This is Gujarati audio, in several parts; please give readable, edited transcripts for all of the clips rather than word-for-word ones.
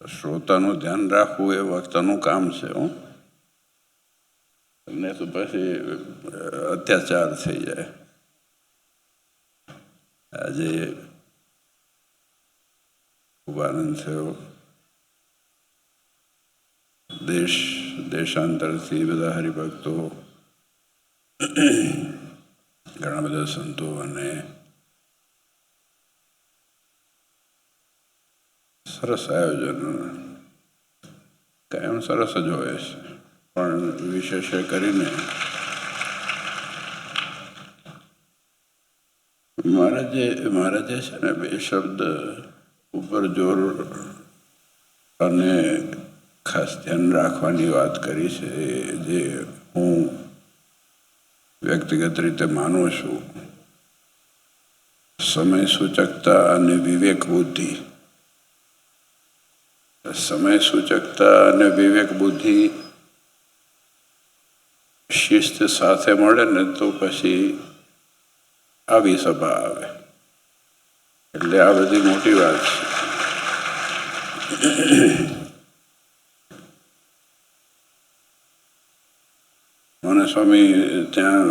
શ્રોતાનું ધ્યાન રાખવું એ વક્તાનું કામ છે. ને તો પછી અત્યાચાર થઈ જાય. આજે ખૂબ આનંદ થયો. દેશાંતરથી બધા હરિભક્તો, ઘણા બધા સંતો અને સરસ આયોજન. કાયમ સરસ જ હોય છે, પણ વિશેષ કરીને મહારાજે છે ને બે શબ્દ ઉપર જોર અને ખાસ ધ્યાન રાખવાની વાત કરી છે, જે હું વ્યક્તિગત રીતે માનું છું. સમય સૂચકતા અને વિવેક બુદ્ધિ. સમય સૂચકતા અને વિવેક બુદ્ધિ શિસ્ત સાથે મળે ને તો પછી આવી સભા આવે. એટલે આ બધી મોટી વાત છે. મને સ્વામી ત્યાં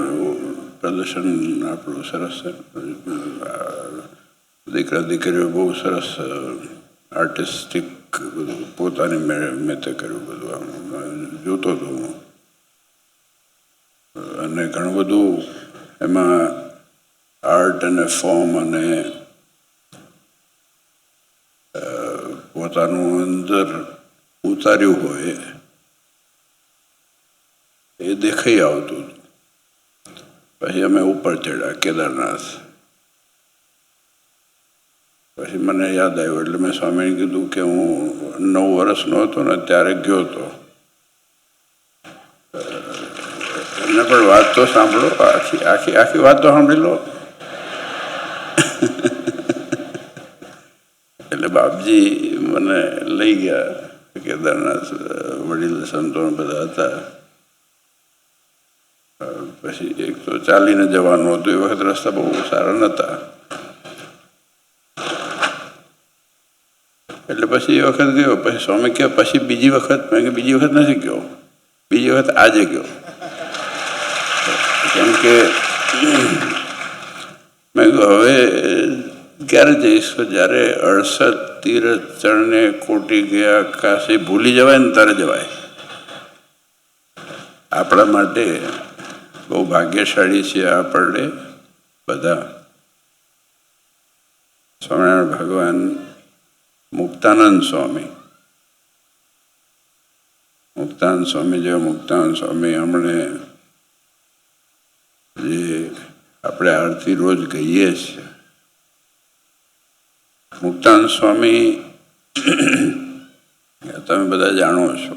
પ્રદર્શન આપણું સરસ છે. દીકરા દીકરીઓ બહુ સરસ આર્ટિસ્ટિક બધું પોતાની મેતે કર્યું. બધું જોતો હતો હું, અને ઘણું બધું એમાં આર્ટ અને ફોર્મ અને પોતાનું અંદર ઉતાર્યું હોય એ દેખાઈ આવતું. પછી અમે ઉપર ચડ્યા કેદારનાથ. પછી મને યાદ આવ્યું, એટલે મેં સ્વામીને કીધું કે હું 9 વર્ષનો હતો ને ત્યારે ગયો હતો. એને પણ વાત તો સાંભળો, આખી વાત તો સાંભળી લો. એટલે બાપજી મને લઈ ગયા કેદારનાથ. વડીલ સંતો બધા હતા. પછી એક તો ચાલીને જવાનું હતું. એ વખત રસ્તા બહુ સારા નહોતા. એટલે પછી એ વખત ગયો. પછી સ્વામી કહે પછી બીજી વખત. મેં કે બીજી વખત નથી ગયો, બીજી વખત આજે ગયો. કેમ કે મેં કહ્યું હવે ક્યારે જઈશ? જ્યારે 68 તીરથ ચરણે કોટી ગયા કાશી ભૂલી જવાય ને ત્યારે જવાય. આપણા માટે બહુ ભાગ્યશાળી છે આપણે બધા. સ્વામિનારાયણ ભગવાન, મુક્તાનંદ સ્વામી જેવા મુક્તાનંદ સ્વામી હમણે જે આપણે આરતી રોજ કહીએ છીએ, મુક્તાનંદ સ્વામી તમે બધા જાણો છો,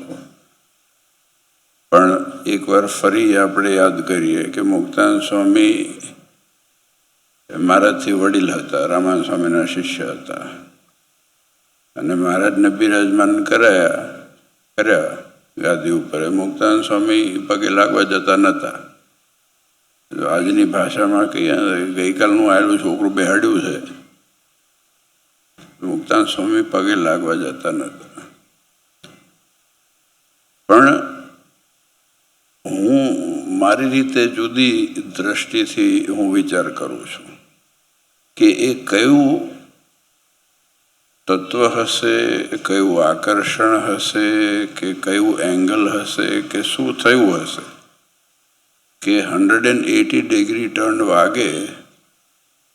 પણ એકવાર ફરી આપણે યાદ કરીએ કે મુક્તાનંદ સ્વામી મારાથી વડીલ હતા. રામાનંદ સ્વામીના શિષ્ય હતા. અને મહારાજને બિરાજમાન કર્યા ગાદી ઉપર. મુક્તાનંદ સ્વામી પગે લાગવા જતા નહોતા. આજની ભાષામાં કહીએ, ગઈકાલનું આવેલું છોકરું બેહાડ્યું છે. મુક્તાનંદ સ્વામી પગે લાગવા જતા નહોતા. પણ હું મારી રીતે જુદી દ્રષ્ટિથી હું વિચાર કરું છું કે એ કયું તત્વ હશે, કયું આકર્ષણ હશે, કે કયું એંગલ હશે, કે શું થયું હશે કે 180 ડિગ્રી ટર્ન વાગે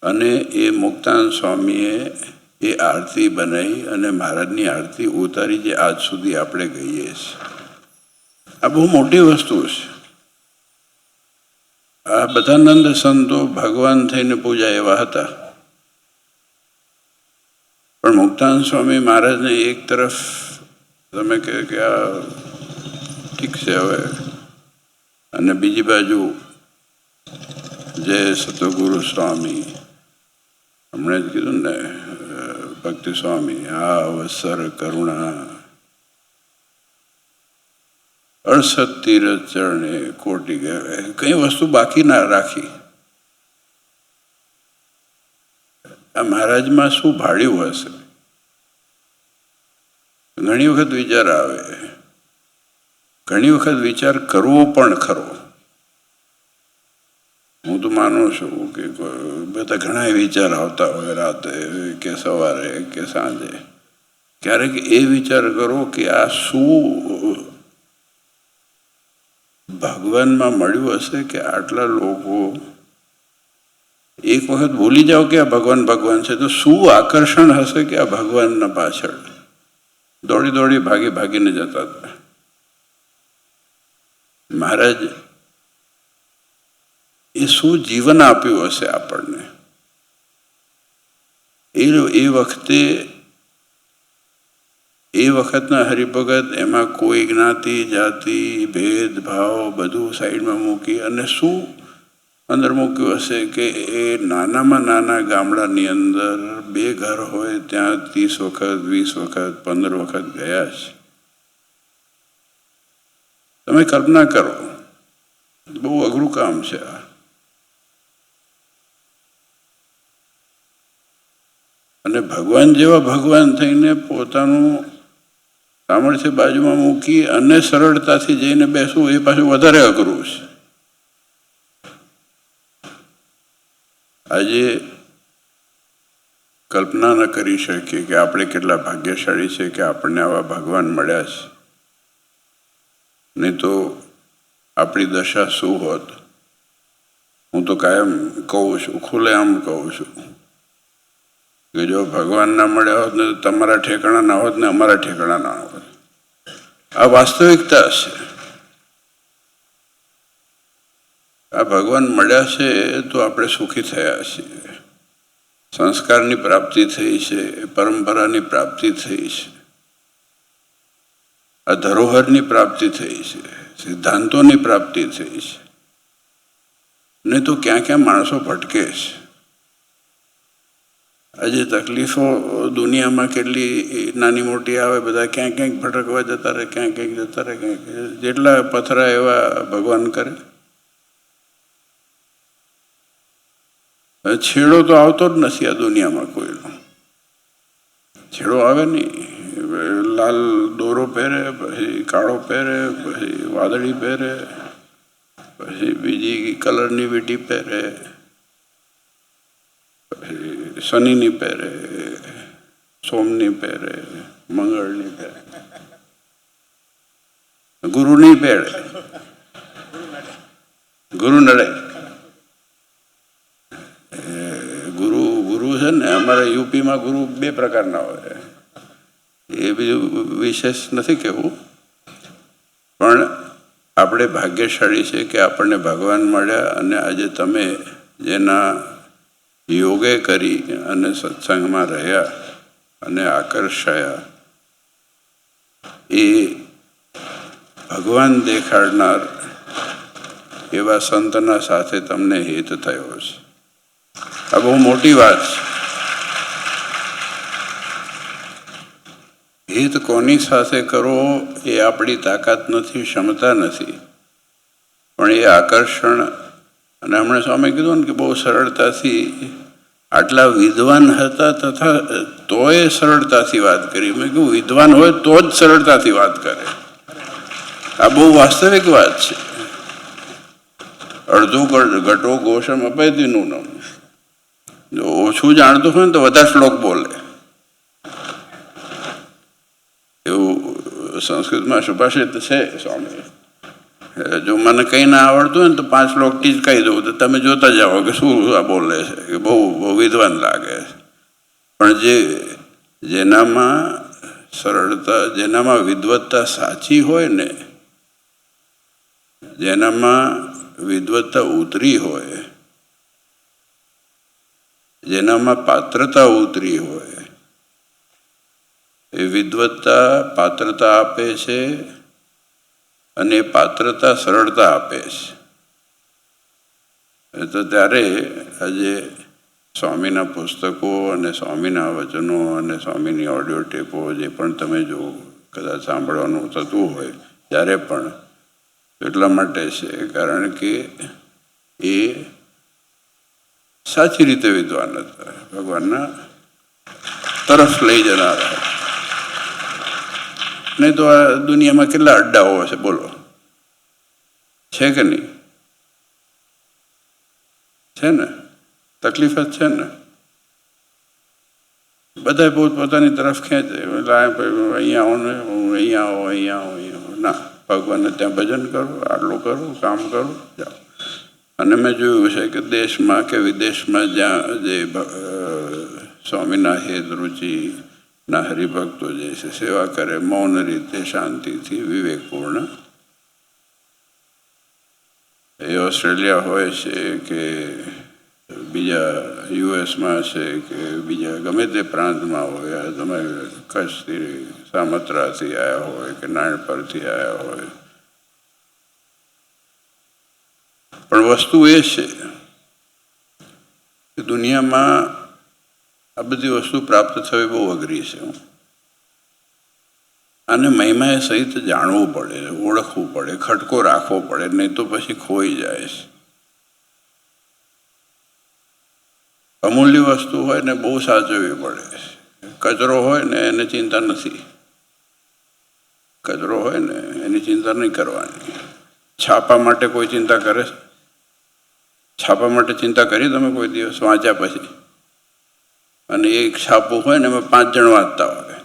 અને એ મુક્તાનંદ સ્વામીએ એ આરતી બનાવી અને મહારાજની આરતી ઉતારી, જે આજ સુધી આપણે ગઈએ છીએ. આ બહુ મોટી વસ્તુ છે. આ બધા નંદ સંતો ભગવાન થઈને પૂજા એવા હતા. પણ મુક્તાનંદ સ્વામી મહારાજને એક તરફ તમે કહે કે આ ઠીક છે હવે, અને બીજી બાજુ જય સતગુરુ સ્વામી, હમણાં જ કીધું ને ભક્તિ સ્વામી, આ અવસર કરુણા 68 તીરથ ચરણે કોટી ગયા. કઈ વસ્તુ બાકી ના રાખી. આ મહારાજમાં શું ભાડ્યું હશે? ઘણી વખત વિચાર આવે, ઘણી વખત વિચાર કરવો પણ ખરો. હું તો માનું છું કે બધા ઘણા વિચાર આવતા હોય રાતે કે સવારે કે સાંજે. ક્યારેક એ વિચાર કરો કે આ શું ભગવાનમાં મળ્યું હશે કે આટલા લોકો એક વખત ભૂલી જાઓ કે આ ભગવાન ભગવાન છે તો શું આકર્ષણ હશે કે આ ભગવાનના પાછળ દોડી દોડી ભાગી ભાગીને જતા હતા. મહારાજ એ શું જીવન આપ્યું હશે આપણને. એ વખતના હરિભગત એમાં કોઈ જ્ઞાતિ જાતિ ભેદભાવ બધું સાઈડમાં મૂકી અને શું અંદર મૂક્યું હશે કે એ નાનામાં નાના ગામડાની અંદર 2 ઘર હોય ત્યાં 30 વખત 20 વખત 15 વખત ગયા છે. તમે કલ્પના કરો, બહુ અઘરું કામ છે આ. અને ભગવાન જેવા ભગવાન થઈને પોતાનું સામર્થ્ય બાજુમાં મૂકી અને સરળતાથી જઈને બેસવું એ પાછું વધારે અઘરું છે. આજે કલ્પના ન કરી શકીએ કે આપણે કેટલા ભાગ્યશાળી છે કે આપણને આવા ભગવાન મળ્યા છે. નહીં તો આપણી દશા શું હોત. હું તો કાયમ કહું છું, ખુલ્લેઆમ કહું છું કે જો ભગવાન ના મળ્યા હોત ને તમારા ઠેકાણા ના હોત ને અમારા ઠેકાણા ના હોત. આ વાસ્તવિકતા છે. આ ભગવાન મળ્યા છે તો આપણે સુખી થયા છીએ. સંસ્કારની પ્રાપ્તિ થઈ છે, પરંપરાની પ્રાપ્તિ થઈ છે, આ ધરોહરની પ્રાપ્તિ થઈ છે, સિદ્ધાંતોની પ્રાપ્તિ થઈ છે. નહીં તો ક્યાં ક્યાં માણસો ભટકે છે. આજે તકલીફો દુનિયામાં કેટલી નાની મોટી આવે, બધા ક્યાંક ક્યાંક ભટકવા જતા રહે, ક્યાંક ક્યાંક જતા રહે, ક્યાંક જેટલા પથરા એવા ભગવાન કરે. છેડો તો આવતો જ નથી આ દુનિયામાં કોઈનો. છેડો આવે નહીં. લાલ દોરો પહેરે, પછી કાળો પહેરે, પછી વાદળી પહેરે, પછી બીજી કલરની વીંટી પહેરે, પછી શનિની પહેરે, સોમની પહેરે, મંગળની પહેરે, ગુરુની પહેરે, ગુરુ નડે. ગુરુ છે ને અમારે યુપીમાં ગુરુ 2 પ્રકારના હોય. એ બીજું વિશેષ નથી કહેવું, પણ આપણે ભાગ્યશાળી છે કે આપણને ભગવાન મળ્યા. અને આજે તમે જેના યોગે કરી અને સત્સંગમાં રહ્યા અને આકર્ષાયા, એ ભગવાન દેખાડનાર એવા સંતના સાથે તમને હિત થયો છે. આ બહુ મોટી વાત છે. હિત કોની સાથે કરો એ આપણી તાકાત નથી, ક્ષમતા નથી, પણ એ આકર્ષણ. અને હમણાં સ્વામી કીધું ને કે બહુ સરળતાથી આટલા વિદ્વાન હતા તથા તોય સરળતાથી વાત કરી. મેં કહ્યું વિદ્વાન હોય તો જ સરળતાથી વાત કરે. આ બહુ વાસ્તવિક વાત છે. અડધું ઘટો ગોષમ અપૈતીનું નામ. જો ઓછું જાણતું હોય ને તો વધારે શ્લોક બોલે. એવું સંસ્કૃતમાં સુભાષિત છે સ્વામી. જો મને કંઈ ના આવડતું હોય ને તો 5 શ્લોકથી જ કહી દઉં તો તમે જોતા જાઓ કે શું આ બોલે છે, કે બહુ વિદ્વાન લાગે છે. પણ જેનામાં સરળતા, જેનામાં વિદ્વત્તા સાચી હોય ને, જેનામાં વિદ્વત્તા ઉતરી હોય, જેનામાં પાત્રતા ઉતરી હોય, એ વિદ્વત્તા પાત્રતા આપે છે અને પાત્રતા સરળતા આપે છે. તો ત્યારે આજે સ્વામીના પુસ્તકો અને સ્વામીના વચનો અને સ્વામીની ઓડિયો ટેપો જે પણ તમે જો કદાચ સાંભળવાનું થતું હોય ત્યારે પણ એટલા માટે છે કારણ કે એ સાચી રીતે વિદ્વાન હતા, ભગવાનના તરફ લઈ જનારા. નહીં તો આ દુનિયામાં કેટલા અડ્ડાઓ હશે બોલો, છે કે નહીં? છે ને, તકલીફ જ છે ને. બધા પોતપોતાની તરફ ખેંચે, અહીંયા આવો ને હું અહીંયા આવો, અહીંયા આવો, અહીંયા આવો. ના, ભગવાનને ત્યાં ભજન કરો, આટલું કરો, કામ કરો, જાઓ. અને મેં જોયું છે કે દેશમાં કે વિદેશમાં જ્યાં જે સ્વામીના હેત રુચિના હરિભક્તો જે છે સેવા કરે મૌન રીતે, શાંતિથી, વિવેકપૂર્ણ, એ ઓસ્ટ્રેલિયા હોય છે કે બીજા યુએસમાં છે કે બીજા ગમે તે પ્રાંતમાં હોય, તમે કચ્છથી સામત્રાથી આવ્યા હોય કે નાણપરથી આવ્યા હોય, પણ વસ્તુ એ છે કે દુનિયામાં આ બધી વસ્તુ પ્રાપ્ત થવી બહુ અઘરી છે. અને મહિમાએ સહિત જાણવું પડે, ઓળખવું પડે, ખટકો રાખવો પડે, નહીં તો પછી ખોઈ જાય છે. અમૂલ્ય વસ્તુ હોય ને બહુ સાચવવી પડે. કચરો હોય ને એને ચિંતા નથી, કચરો હોય ને એની ચિંતા નહીં કરવાની. છાપા માટે કોઈ ચિંતા કરે છે? છાપા માટે ચિંતા કરી તમે કોઈ દિવસ વાંચ્યા પછી? અને એક છાપું હોય ને એમાં 5 જણ વાંચતા હોય,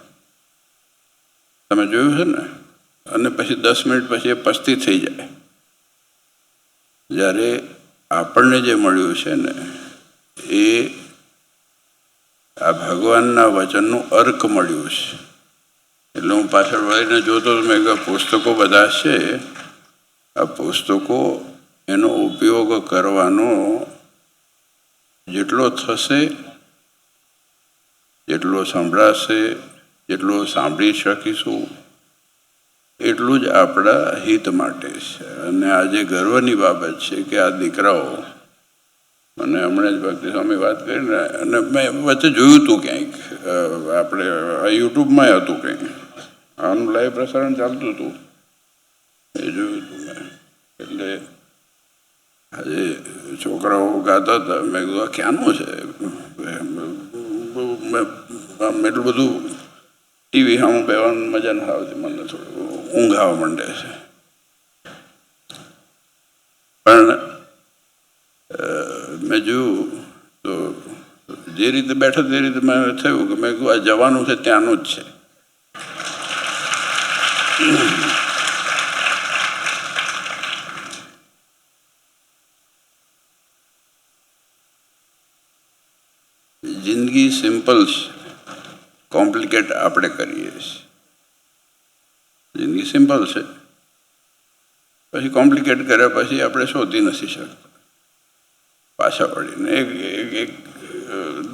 તમે જોયું છે ને? અને પછી 10 મિનિટ પછી એ પસ્તી થઈ જાય. જ્યારે આપણને જે મળ્યું છે ને એ આ ભગવાનના વચનનું અર્ક મળ્યું છે. એટલે હું પાછળ વળીને જોતો મેં કહ્યું પુસ્તકો બધા છે, આ પુસ્તકો એનો ઉપયોગ કરવાનો જેટલો થશે, જેટલો સંભળાશે, જેટલો સાંભળી શકીશું, એટલું જ આપણા હિત માટે છે. અને આજે ગર્વની બાબત છે કે આ દીકરાઓ, મને હમણાં જ ભક્તિ સ્વામી વાત કરીને, અને મેં વચ્ચે જોયું હતું ક્યાંક, આપણે યુટ્યુબમાં હતું કંઈક, આનું લાઈવ પ્રસારણ ચાલતું હતું, એ જોયું હતું મેં. એટલે આજે છોકરાઓ ગાતા હતા, મેં કીધું આ ક્યાંનું છે? એટલું બધું ટીવી સામે બેવાની મજા નથી આવતી, મને થોડું ઊંઘ આવવા માંડે છે. પણ મેં જોયું તો જે રીતે બેઠા તે રીતે મને થયું કે મેં કહ્યું આ જવાનું છે ત્યાંનું જ છે. જિંદગી સિમ્પલ છે, કોમ્પ્લિકેટ આપણે કરીએ છીએ. જિંદગી સિમ્પલ છે, પછી કોમ્પ્લિકેટ કર્યા પછી આપણે શોધી નથી શકતા. પાછા વળીને એક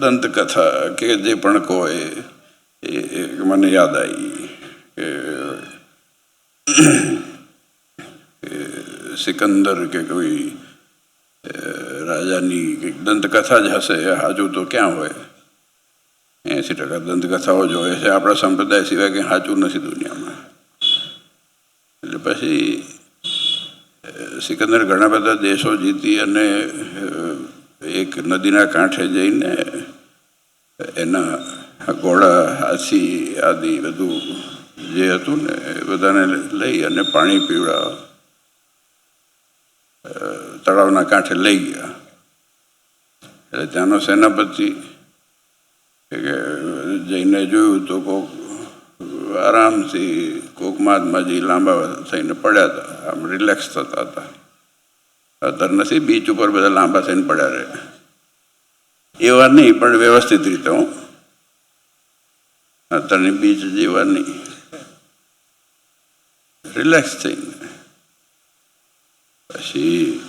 દંતકથા કે જે પણ કહો એ મને યાદ આવી કે સિકંદર કે કોઈ રાજાની કંઈક દંતકથા જ હશે, સાચું તો ક્યાં હોય? 80% દંતકથાઓ જ હોય છે. આપણા સંપ્રદાય સિવાય કંઈ સાચું નથી દુનિયામાં. એટલે પછી સિકંદર ઘણા બધા દેશો જીતી અને એક નદીના કાંઠે જઈને એના ઘોડા, હાથી આદિ બધું જે હતું ને એ બધાને લઈ અને પાણી પીવડાવવા તળાવના કાંઠે લઈ ગયા. એટલે ત્યાંનો સેનાપતિ જઈને જોયું તો કોક આરામથી કોક મહાત્માજી લાંબા થઈને પડ્યા હતા, આમ રિલેક્સ થતા હતા. અત્યારે નથી બીચ ઉપર બધા લાંબા થઈને પડ્યા રહે, એવા નહીં પણ વ્યવસ્થિત રીતે. હું અત્યારની બીચ જેવા નહીં, રિલેક્સ થઈને. પછી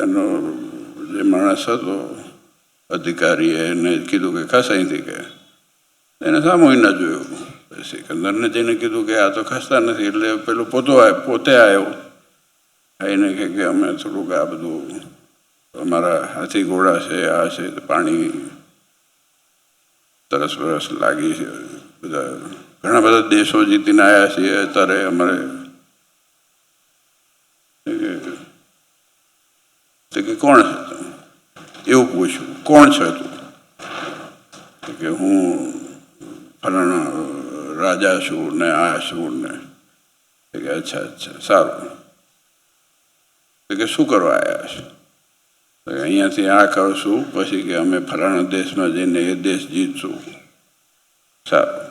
એનો જે માણસ હતો અધિકારીએ એને કીધું કે ખસ અહીંથી, કે એને સામું ના જોયું. સિકંદરને જઈને કીધું કે આ તો ખસતા નથી. એટલે પેલું પોતે આવ્યો, આવીને કે અમે થોડુંક આ બધું અમારા હાથી ઘોડા છે, આ છે, પાણી તરસ બરસ લાગી છે, બધા ઘણા બધા દેશો જીતીને આવ્યા છીએ, અત્યારે અમારે કે કોણ છે તું? એવું પૂછ્યું, કોણ છે તું? કે હું ફલાણા રાજા શું ને આ શું ને. કે અચ્છા અચ્છા સારું. કે શું કરવા આવ્યા છે? અહીંયાથી આ કરશું, પછી કે અમે ફલાણા દેશમાં જઈને એ દેશ જીતશું. સારું,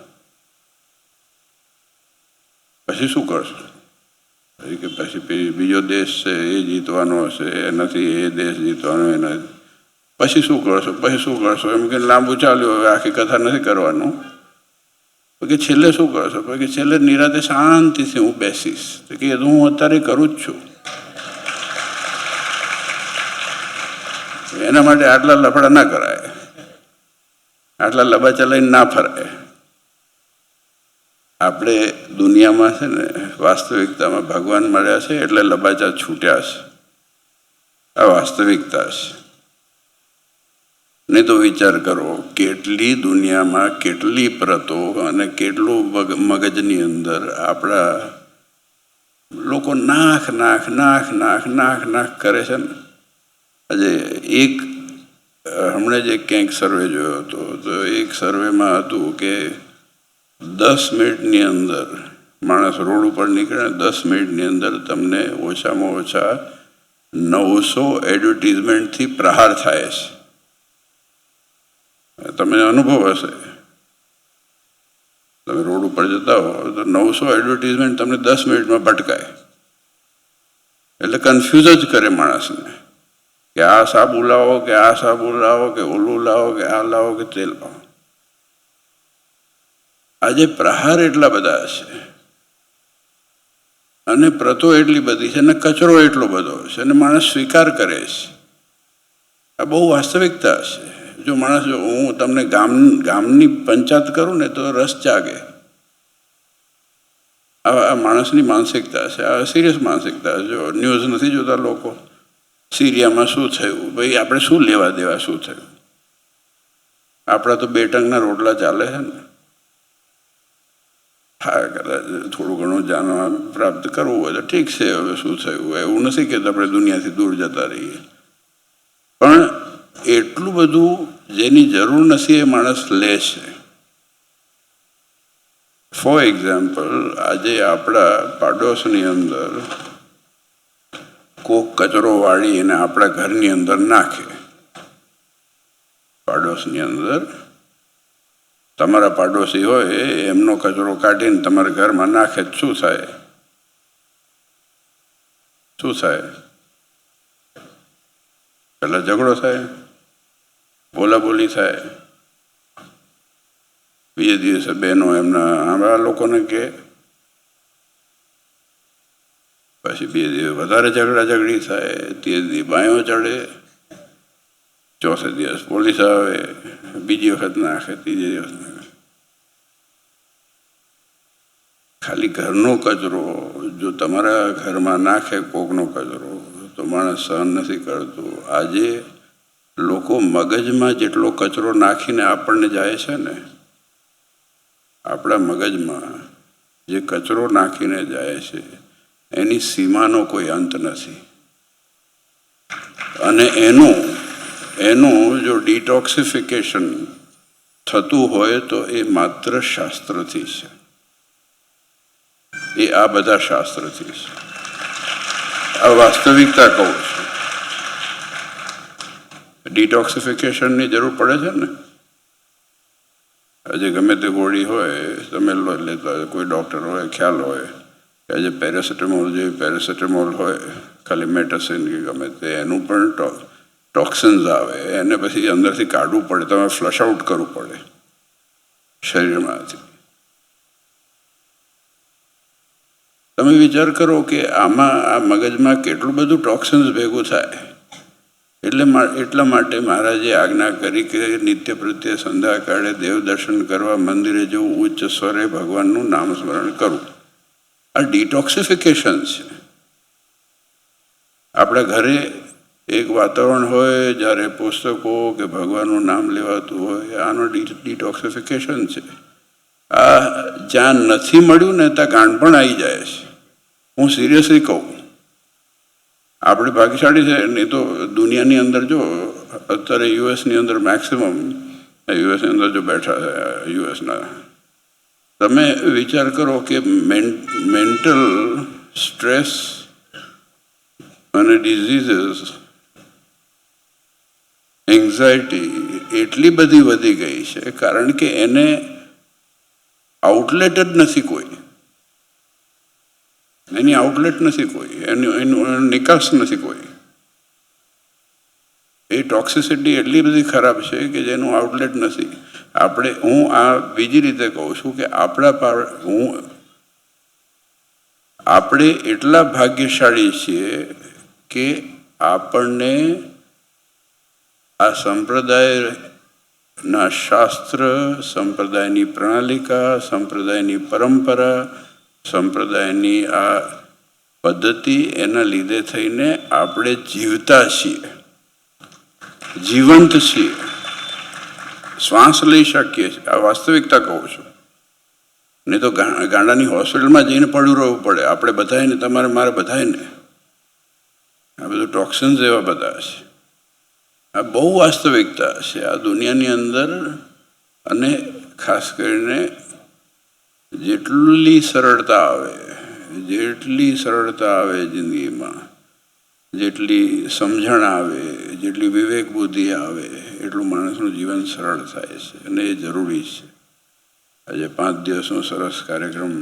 પછી શું કરશું? કે પછી બીજો દેશ છે એ જીતવાનો હશે, એનાથી એ દેશ જીતવાનો, એના પછી શું કરશો, પછી શું કરશો, એમ કે લાંબુ ચાલ્યું. હવે આખી કથા નથી કરવાનું. કે છેલ્લે શું કરશો? કે છેલ્લે નિરાતે શાંતિથી હું બેસીશ. કે એ તો હું અત્યારે કરું જ છું. એના માટે આટલા લફડા ના કરાય, આટલા લબાચા લઈને ના ફરાય. આપણે દુનિયામાં છે ને વાસ્તવિકતામાં ભગવાન મળ્યા છે એટલે લબાચા છૂટ્યા છે. આ વાસ્તવિકતા છે. નહીં તો વિચાર કરો, કેટલી દુનિયામાં કેટલી પ્રતો અને કેટલું મગજની અંદર આપણા લોકો નાખ નાખ નાખ નાખ નાખ નાખ કરે છે ને. આજે એક હમણાં જ ક્યાંક સર્વે જોયો હતો, તો એક સર્વેમાં હતું કે 10 મિનિટની અંદર માણસ રોડ ઉપર નીકળે, 10 મિનિટની અંદર તમને ઓછામાં ઓછા 900 એડવર્ટિઝમેન્ટથી પ્રહાર થાય છે. તમને અનુભવ હશે, તમે રોડ ઉપર જતા હો તો 900 એડવર્ટિઝમેન્ટ તમને 10 મિનિટમાં ભટકાય. એટલે કન્ફ્યુઝ જ કરે માણસને કે આ સાબુ લાવો, કે આ સાબુ લાવો, કે ઓલું લાવો, કે આ લાવો, કે તે લાવો. આજે પ્રહાર એટલા બધા છે અને પ્રતો એટલી બધી છે અને કચરો એટલો બધો છે અને માણસ સ્વીકાર કરે છે. આ બહુ વાસ્તવિકતા છે. જો માણસ, જો હું તમને ગામની પંચાયત કરું ને તો રસ જાગે. આ માણસની માનસિકતા છે, આ સિરિયસ માનસિકતા છે. જો ન્યૂઝ નથી જોતા લોકો, સિરિયામાં શું થયું, ભાઈ આપણે શું લેવા દેવા શું થયું? આપણા તો 2 ટંકના રોટલા ચાલે છે ને. હા, કદાચ થોડું ઘણું જાણવા પ્રાપ્ત કરવું હોય તો ઠીક છે. હવે શું થયું એવું નથી કે આપણે દુનિયાથી દૂર જતા રહીએ, પણ એટલું બધું જેની જરૂર નથી એ માણસ લે છે. ફોર એક્ઝામ્પલ, આજે આપણા પાડોશની અંદર કોક કચરો વાળી અને આપણા ઘરની અંદર નાખે. પાડોશની અંદર તમારા પાડોશી હોય એમનો કચરો કાઢીને તમારા ઘરમાં નાખે, શું થાય? શું થાય? પહેલા ઝઘડો થાય, બોલાબોલી થાય, બીજે દિવસે બહેનો એમના આવા લોકોને કહે, પછી બીજે દિવસે વધારે ઝઘડી થાય, ત્રીજે દિવસે બાયો ચડે, ચોથે દિવસ પોલીસ આવે, બીજી વખત નાખે, ત્રીજે દિવસ નાખે. ખાલી ઘરનો કચરો જો તમારા ઘરમાં નાખે, કોકનો કચરો, તો માણસ સહન નથી કરતું. આજે લોકો મગજમાં જેટલો કચરો નાખીને આપણને જાય છે ને, આપણા મગજમાં જે કચરો નાખીને જાય છે એની સીમાનો કોઈ અંત નથી. અને એનું જો ડિટોક્સિફિકેશન થતું હોય તો એ માત્ર શાસ્ત્રથી છે. એ આ બધા શાસ્ત્રથી છે. આ વાસ્તવિકતા કહું છું. ડિટોક્સિફિકેશનની જરૂર પડે છે ને. આજે ગમે તે ગોળી હોય તમે લેતા હોય, કોઈ ડૉક્ટર હોય, ખ્યાલ હોય કે આજે પેરાસિટામોલ જેવી પેરાસિટામોલ હોય, ખાલી મેટાસિન કે ગમે તે, એનું પણ ટોક્સિન્સ આવે, એને પછી અંદરથી કાઢવું પડે, તમે ફ્લશ આઉટ કરવું પડે શરીરમાંથી. તમે વિચાર કરો કે આમાં આ મગજમાં કેટલું બધું ટોક્સિન્સ ભેગું થાય. એટલા માટે મહારાજે આજ્ઞા કરી કે નિત્ય પ્રત્યે સંધ્યાકાળે દેવ દર્શન કરવા મંદિરે જવું, ઉચ્ચ સ્વરે ભગવાનનું નામ સ્મરણ કરવું. આ ડિટોક્સિફિકેશન છે. આપણા ઘરે એક વાતાવરણ હોય જ્યારે પુસ્તકો કે ભગવાનનું નામ લેવાતું હોય, આનો ડિટોક્સિફિકેશન છે. આ જ્યાં નથી મળ્યું ને ત્યાં ગાંઠપણ આવી જાય છે. હું સિરિયસલી કહું, આપણે ભાગ્યશાળી છે. નહીં તો દુનિયાની અંદર જો અત્યારે યુએસની અંદર મેક્સિમમ, યુએસની અંદર જો બેઠા યુએસના તમે વિચાર કરો કે મેન્ટલ સ્ટ્રેસ અને ડિઝીઝીસ, એન્ઝાયટી એટલી બધી વધી ગઈ છે કારણ કે એને આઉટલેટ જ નથી કોઈ, એની આઉટલેટ નથી કોઈ, એનો નિકાસ નથી કોઈ. એ ટોક્સિસિટી એટલી બધી ખરાબ છે કે જેનું આઉટલેટ નથી. હું આ બીજી રીતે કહું છું કે આપણે એટલા ભાગ્યશાળી છીએ કે આપણને આ સંપ્રદાયના શાસ્ત્ર, સંપ્રદાયની પ્રણાલિકા, સંપ્રદાયની પરંપરા, સંપ્રદાયની આ પદ્ધતિ, એના લીધે થઈને આપણે જીવતા છીએ, જીવંત છીએ, શ્વાસ લઈ શકીએ છીએ. આ વાસ્તવિકતા કહું છું. નહીં તો ગાંડાની હોસ્પિટલમાં જઈને પડ્યું રહેવું પડે આપણે બધાને, તમારે મારે બધાને. આ બધું ટોક્સિન્સ એવા બધા છે. આ બહુ વાસ્તવિકતા છે આ દુનિયાની અંદર. અને ખાસ કરીને જેટલી સરળતા આવે જિંદગીમાં, જેટલી સમજણ આવે, જેટલી વિવેક બુદ્ધિ આવે, એટલું માણસનું જીવન સરળ થાય છે અને એ જરૂરી છે. આજે 5 દિવસનો સરસ કાર્યક્રમ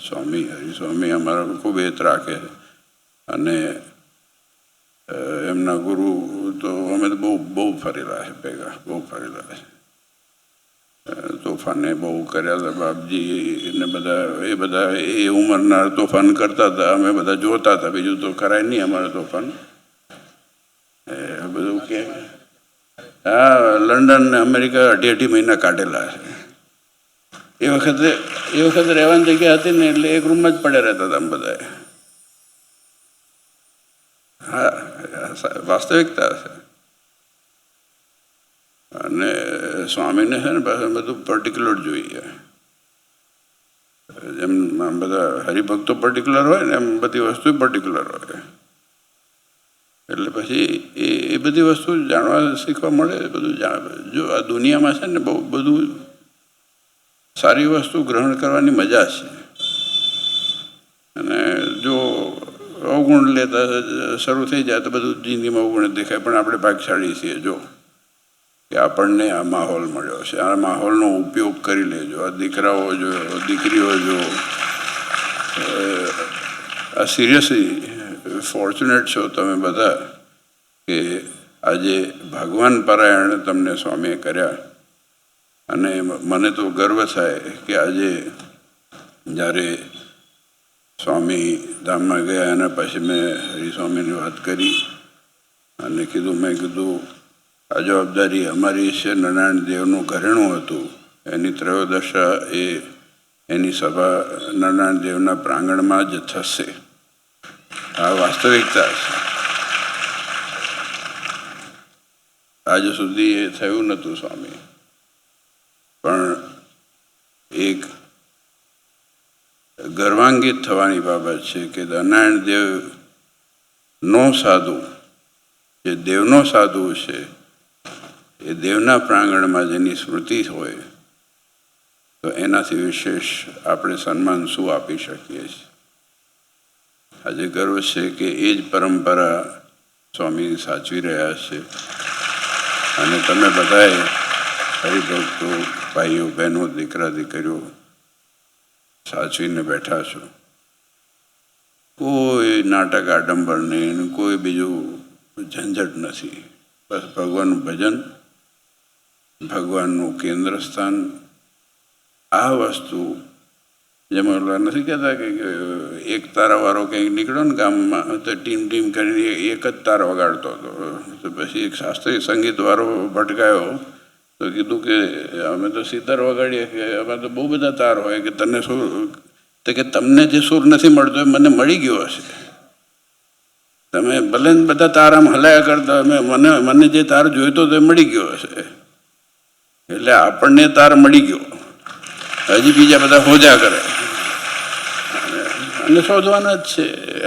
સ્વામી હરિસ્વામી અમારા ખૂબ હેત રાખે અને એમના ગુરુ તો અમે તો બહુ ફરેલા છે, ભેગા બહુ ફરેલા છે. તોફાને બહુ કર્યા હતા બાપજી ને બધા એ ઉંમરના તોફાન કરતા હતા, અમે બધા જોતા હતા. બીજું તો કરાય નહીં અમારે તોફાન. બધું કે હા, લંડન ને અમેરિકા 2.5 મહિના કાઢેલા છે. એ વખતે રહેવાની જગ્યા હતી ને એટલે એક રૂમમાં જ પડ્યા રહેતા હતા બધા. હા, વાસ્તવિકતા છે. અને સ્વામીને છે ને બધું પર્ટિક્યુલર જોઈએ. જેમ બધા હરિભક્તો પર્ટિક્યુલર હોય ને એમ બધી વસ્તુ પર્ટિક્યુલર હોય. એટલે પછી એ બધી વસ્તુ જાણવા શીખવા મળે. બધું જો આ દુનિયામાં છે ને બહુ બધું સારી વસ્તુ ગ્રહણ કરવાની મજા છે. અને જો અવગુણ લેતા શરૂ થઈ જાય તો બધું જિંદગીમાં અવગુણ દેખાય. પણ આપણે ભાગ્યશાળી છીએ જો કે આપણને આ માહોલ મળ્યો છે. આ માહોલનો ઉપયોગ કરી લેજો. આ દીકરાઓ જો, દીકરીઓ જો, આ સિરિયસલી ફોર્ચ્યુનેટ છો તમે બધા કે આજે ભગવાન પારાયણ તમને સ્વામીએ કર્યા. અને મને તો ગર્વ થાય કે આજે જ્યારે સ્વામી ધામમાં ગયા એના પછી મેં હરિસ્વામીની વાત કરી અને મેં કીધું આ જવાબદારી અમારી છે. નારાયણ દેવનું ઘરેણું હતું, એની ત્રયોદશા એની સભા નારાયણ દેવના પ્રાંગણમાં જ થશે. આ વાસ્તવિકતા છે. આજ સુધી એ થયું નહોતું સ્વામી. પણ એક ગર્વાન્વિત થવાની બાબત છે કે નારાયણ દેવનો સાધુ, જે દેવનો સાધુ છે, એ દેવના પ્રાંગણમાં જેની સ્મૃતિ હોય તો એનાથી વિશેષ આપણે સન્માન શું આપી શકીએ છીએ. આજે ગર્વ છે કે એ જ પરંપરા સ્વામી સાચવી રહ્યા છે. અને તમે બધાએ હરિભક્તો, ભાઈઓ બહેનો, દીકરા દીકરીઓ સાચવીને બેઠા છો. કોઈ નાટક આડંબર નહીં, કોઈ બીજું ઝંઝટ નથી. બસ ભગવાનનું ભજન, ભગવાનનું કેન્દ્ર સ્થાન. આ વસ્તુ જેમાં નથી કહેતા કે એક તારાવાળો કંઈક નીકળ્યો ને ગામમાં તો ટીમ કરીને એક જ તાર વગાડતો હતો. તો પછી એક શાસ્ત્રીય સંગીતવાળો ભટકાયો તો કીધું કે અમે તો સિતાર વગાડીએ કે અમે તો બહુ બધા તાર હોય કે તને સુર, તો કે તમને જે સુર નથી મળતો એ મને મળી ગયો હશે. તમે ભલે બધા તાર આમ હલાયા કરતા, મને જે તાર જોઈતો તો એ મળી ગયો હશે. એટલે આપણને તાર મળી ગયો, હજી બીજા બધા હોજા કરે અને શોધવાના જ છે.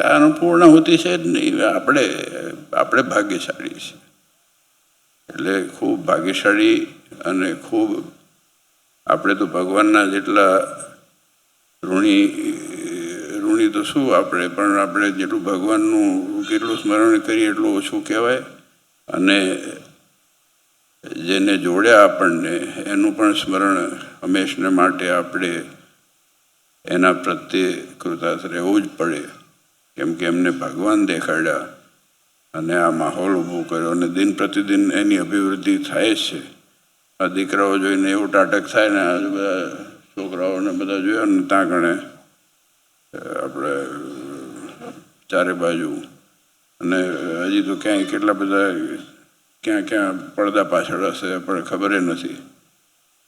આનું પૂર્ણાહુતિ છે જ નહીં. આપણે ભાગ્યશાળી છીએ. એટલે ખૂબ ભાગ્યશાળી અને ખૂબ આપણે તો ભગવાનના જેટલા ઋણી તો શું આપણે, પણ આપણે જેટલું ભગવાનનું કેટલું સ્મરણ કરીએ એટલું ઓછું કહેવાય. અને જેને જોડ્યા આપણને એનું પણ સ્મરણ હંમેશને માટે આપણે એના પ્રત્યે કૃતાર્થ રહેવું જ પડે, કેમ કે એમને ભગવાન દેખાડ્યા અને આ માહોલ ઊભો કર્યો અને દિન પ્રતિદિન એની અભિવૃદ્ધિ થાય છે. આ દીકરાઓ જોઈને એવું ટાટક થાય ને, આ બધા છોકરાઓને બધા જોયા ને ત્યાં ગણે આપણે ચારે બાજુ, અને હજી તો ક્યાંય કેટલા બધા ક્યાં ક્યાં પડદા પાછળ હશે પણ ખબર નથી.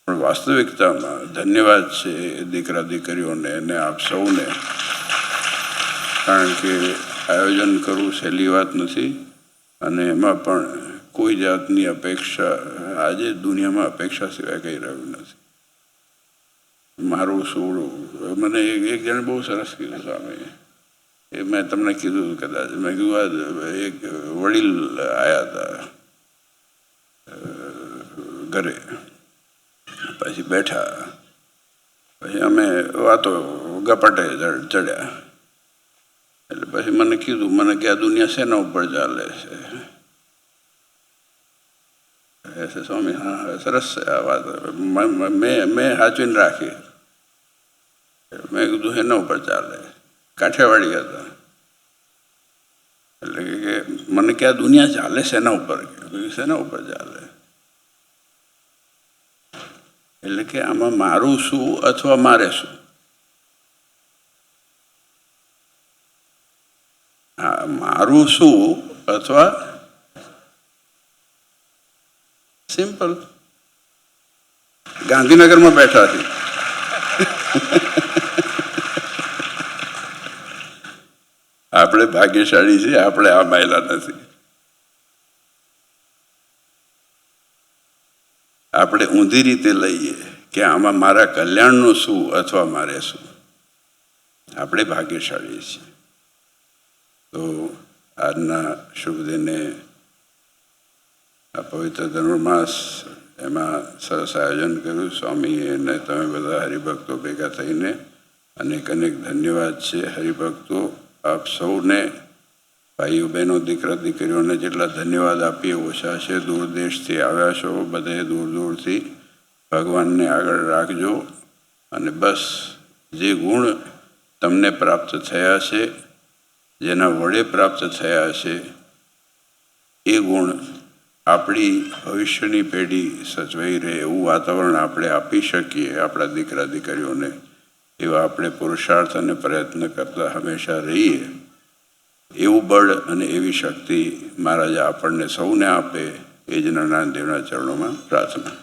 પણ વાસ્તવિકતામાં ધન્યવાદ છે દીકરા દીકરીઓને અને આપ સૌને, કારણ કે આયોજન કરવું સહેલી વાત નથી અને એમાં પણ કોઈ જાતની અપેક્ષા આજે દુનિયામાં અપેક્ષા સિવાય કંઈ રહ્યું નથી. મારું શું, મને એક જણે બહુ સરસ કીધું સ્વામી, એ મેં તમને કીધું કદાચ, મેં કીધું એક વડીલ આવ્યા હતા ઘરે, પછી બેઠા, પછી અમે વાતો ગપાટે ચડ્યા. એટલે પછી મને કીધું, મને કે આ દુનિયા શેના ઉપર ચાલે છે? સ્વામી હા સરસ છે આ વાત, મેં સાચવીને રાખી. મેં કીધું શેના ઉપર ચાલે? કાઠિયાવાડી હતા. એટલે કે મને કે આ દુનિયા ચાલે શેના ઉપર? શેના ઉપર ચાલે? એટલે કે આમાં મારું શું અથવા મારે શું? હા, મારું શું અથવા સિમ્પલ. ગાંધીનગરમાં બેઠા હતી. આપણે ભાગ્યશાળી છીએ, આપણે આ માયલા નથી. આપણે ઊંધી રીતે લઈએ કે આમાં મારા કલ્યાણનું શું અથવા મારે શું. આપણે ભાગ્યશાળી છીએ. તો આજના શુભ દિને આ પવિત્ર ધનુર્માસ એમાં સરસ આયોજન કર્યું સ્વામીએ અને તમે બધા હરિભક્તો ભેગા થઈને. અનેક અનેક ધન્યવાદ છે હરિભક્તો આપ સૌને, ભાઈઓ બહેનો દીકરા દીકરીઓને જેટલા ધન્યવાદ આપીએ ઓછા છે. દૂર દેશથી આવ્યા છો, બધે દૂર દૂરથી. ભગવાનને આગળ રાખજો અને બસ જે ગુણ તમને પ્રાપ્ત થયા છે, જેના વડે પ્રાપ્ત થયા છે, એ ગુણ આપણી ભવિષ્યની પેઢી સચવાઈ રહે એવું વાતાવરણ આપણે આપી શકીએ આપણા દીકરા દીકરીઓને, એવા આપણે પુરુષાર્થ અને પ્રયત્ન કરતા હંમેશા રહીએ. એવું બળ અને એવી શક્તિ મહારાજ આપણને સૌને આપે, એ જ નારાયણ દેવના ચરણોમાં પ્રાર્થના.